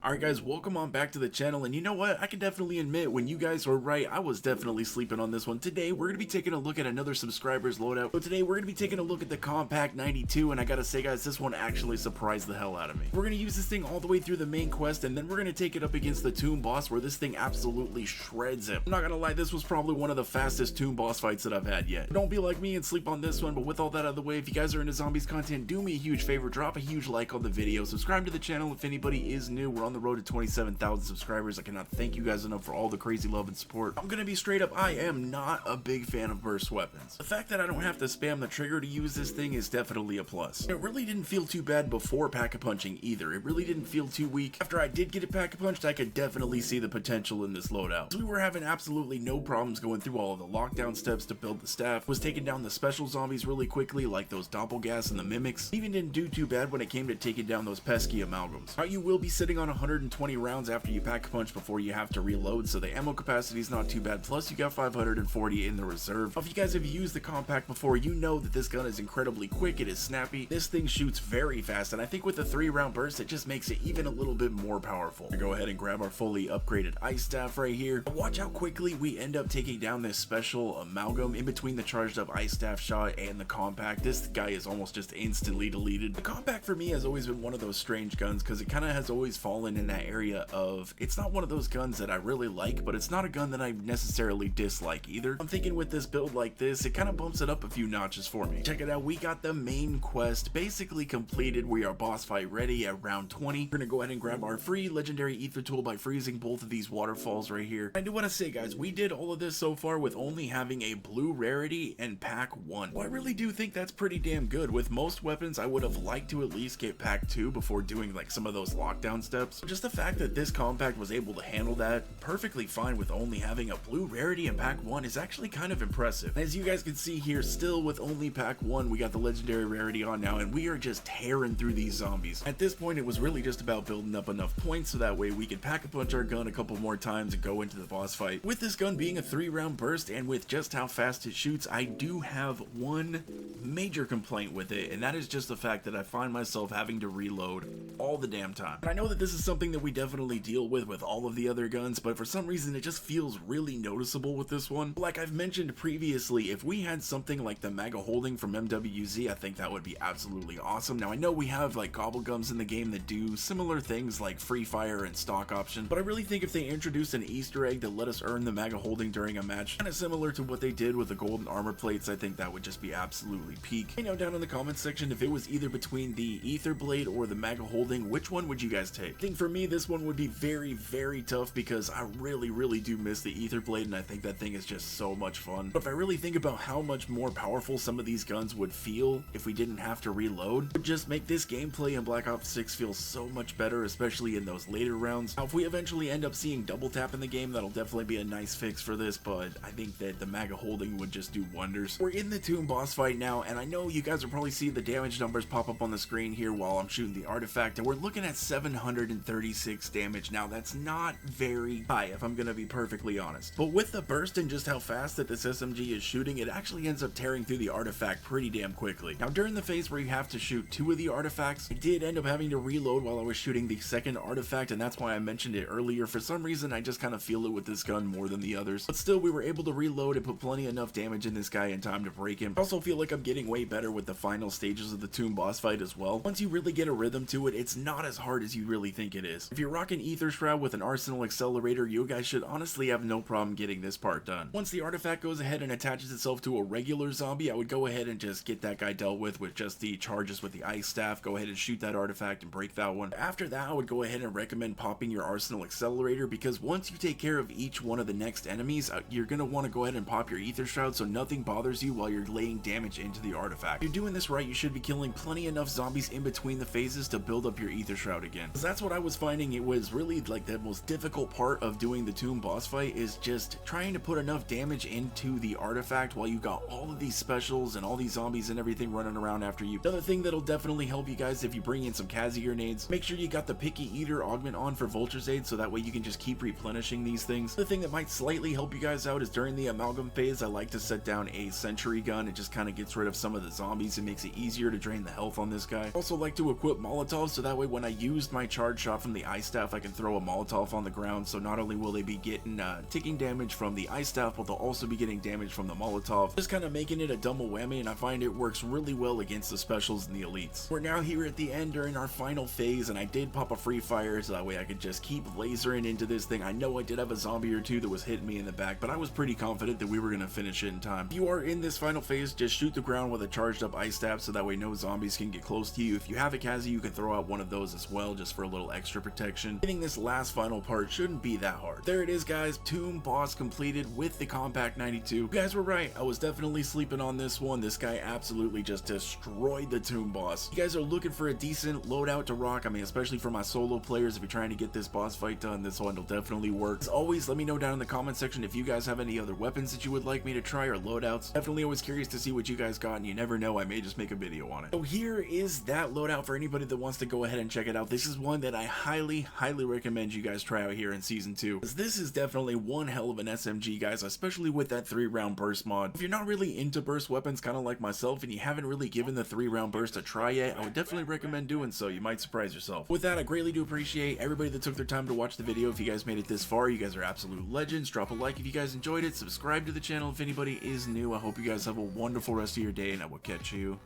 Alright guys, welcome on back to the channel, and you know what, I can definitely admit when you guys were right, I was definitely sleeping on this one. Today we're going to be taking a look at another subscriber's loadout. So today we're going to be taking a look at the Kompakt 92, and I gotta say guys, this one actually surprised the hell out of me. We're going to use this thing all the way through the main quest, and then we're going to take it up against the tomb boss where this thing absolutely shreds him. I'm not gonna lie, this was probably one of the fastest tomb boss fights that I've had yet. Don't be like me and sleep on this one, but with all that out of the way, if you guys are into zombies content, do me a huge favor, drop a huge like on the video, subscribe to the channel if anybody is new. We're on the road to 27,000 subscribers. I cannot thank you guys enough for all the crazy love and support. I'm gonna be straight up, I am not a big fan of burst weapons. The fact that I don't have to spam the trigger to use this thing is definitely a plus. It really didn't feel too bad before pack-a-punching either. It really didn't feel too weak. After I did get it pack-a-punched, I could definitely see the potential in this loadout. So we were having absolutely no problems going through all of the lockdown steps to build the staff, was taking down the special zombies really quickly like those doppelgas and the mimics. Even didn't do too bad when it came to taking down those pesky amalgams. Now you will be sitting on 120 rounds after you pack-a-punch before you have to reload, so the ammo capacity is not too bad, plus you got 540 in the reserve. If you guys have used the Kompakt before, you know that this gun is incredibly quick, it is snappy, this thing shoots very fast, and I think with the 3-round burst it just makes it even a little bit more powerful. We go ahead and grab our fully upgraded ice staff right here. Watch how quickly we end up taking down this special amalgam in between the charged up ice staff shot and the Kompakt. This guy is almost just instantly deleted. The Kompakt for me has always been one of those strange guns because it kind of has always fallen in that area of, it's not one of those guns that I really like, but it's not a gun that I necessarily dislike either. I'm thinking with this build like this, it kind of bumps it up a few notches for me. Check it out, we got the main quest basically completed. We are boss fight ready at round 20. We're gonna go ahead and grab our free legendary ether tool by freezing both of these waterfalls right here. I do want to say guys, we did all of this so far with only having a blue rarity and pack 1. Well, I really do think that's pretty damn good. With most weapons, I would have liked to at least get pack 2 before doing like some of those lockdown steps. Just the fact that this Kompakt was able to handle that perfectly fine with only having a blue rarity and pack 1 is actually kind of impressive. As you guys can see here, still with only pack 1, we got the legendary rarity on now, and we are just tearing through these zombies. At this point, it was really just about building up enough points so that way we could pack-a-punch our gun a couple more times and go into the boss fight. With this gun being a 3-round burst and with just how fast it shoots, I do have one major complaint with it, and that is just the fact that I find myself having to reload all the damn time. And I know that this is something that we definitely deal with all of the other guns, but for some reason it just feels really noticeable with this one. Like I've mentioned previously, if we had something like the Mega Holding from MWZ, I think that would be absolutely awesome. Now I know we have like gobblegums in the game that do similar things like free fire and stock option, but I really think if they introduced an Easter egg that let us earn the Mega Holding during a match, kind of similar to what they did with the golden armor plates, I think that would just be absolutely peak. Let me know down in the comments section if it was either between the Ether Blade or the Mega Holding, which one would you guys take? I think for me this one would be very tough because I really do miss the Ether Blade, and I think that thing is just so much fun. But if I really think about how much more powerful some of these guns would feel if we didn't have to reload, it would just make this gameplay in Black Ops 6 feel so much better, especially in those later rounds. Now if we eventually end up seeing double tap in the game, that'll definitely be a nice fix for this, but I think that the Mega Holding would just do wonders. We're in the tomb boss fight now, and I know you guys will probably see the damage numbers pop up on the screen here while I'm shooting the artifact, and we're looking at 736 damage. Now that's not very high if I'm gonna be perfectly honest, but with the burst and just how fast that this SMG is shooting, it actually ends up tearing through the artifact pretty damn quickly. Now during the phase where you have to shoot 2 of the artifacts, I did end up having to reload while I was shooting the second artifact, and that's why I mentioned it earlier. For some reason I just kind of feel it with this gun more than the others, but still we were able to reload and put plenty enough damage in this guy in time to break him. I also feel like I'm getting way better with the final stages of the tomb boss fight as well. Once you really get a rhythm to it, it's not as hard as you really think it is. If you're rocking Ether Shroud with an Arsenal Accelerator, you guys should honestly have no problem getting this part done. Once the artifact goes ahead and attaches itself to a regular zombie, I would go ahead and just get that guy dealt with just the charges with the ice staff. Go ahead and shoot that artifact and break that one. After that, I would go ahead and recommend popping your Arsenal Accelerator, because once you take care of each one of the next enemies, you're going to want to go ahead and pop your Ether Shroud so nothing bothers you while you're laying damage into the artifact. If you're doing this right, you should be killing plenty enough zombies in between the phases to build up your Ether Shroud again. Because that's what I was finding, it was really like the most difficult part of doing the tomb boss fight, is just trying to put enough damage into the artifact while you got all of these specials and all these zombies and everything running around after you. Another thing that'll definitely help you guys if you bring in some Kazi grenades, make sure you got the Picky Eater augment on for Vulture's Aid, so that way you can just keep replenishing these things. The thing that might slightly help you guys out is during the amalgam phase, I like to set down a sentry gun. It just kind of gets rid of some of the zombies and makes it easier to drain the health on this guy. Also like to equip Molotovs, so that way when I used my charge shot from the ice staff, I can throw a Molotov on the ground, so not only will they be getting taking damage from the ice staff, but they'll also be getting damage from the Molotov, just kind of making it a double whammy, and I find it works really well against the specials and the elites. We're now here at the end during our final phase, and I did pop a free fire so that way I could just keep lasering into this thing. I know I did have a zombie or two that was hitting me in the back, but I was pretty confident that we were going to finish it in time. If you are in this final phase, just shoot the ground with a charged up ice staff so that way no zombies can get close to you. If you have a Kazi, you can throw out one of those as well, just for a little extra protection. Hitting this last final part shouldn't be that hard. There it is, guys. Tomb boss completed with the Kompakt 92. You guys were right. I was definitely sleeping on this one. This guy absolutely just destroyed the tomb boss. You guys are looking for a decent loadout to rock. I mean, especially for my solo players, if you're trying to get this boss fight done, this one will definitely work. As always, let me know down in the comment section if you guys have any other weapons that you would like me to try or loadouts. Definitely always curious to see what you guys got, and you never know, I may just make a video on it. So here is that loadout for anybody that wants to go ahead and check it out. This is one that I highly recommend you guys try out here in season 2, because this is definitely one hell of an SMG, guys, especially with that 3-round burst mod. If you're not really into burst weapons, kind of like myself, and you haven't really given the 3-round burst a try yet, I would definitely recommend doing so. You might surprise yourself. With that, I greatly do appreciate everybody that took their time to watch the video. If you guys made it this far, you guys are absolute legends. Drop a like if you guys enjoyed it. Subscribe to the channel if anybody is new. I hope you guys have a wonderful rest of your day, and I will catch you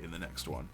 in the next one.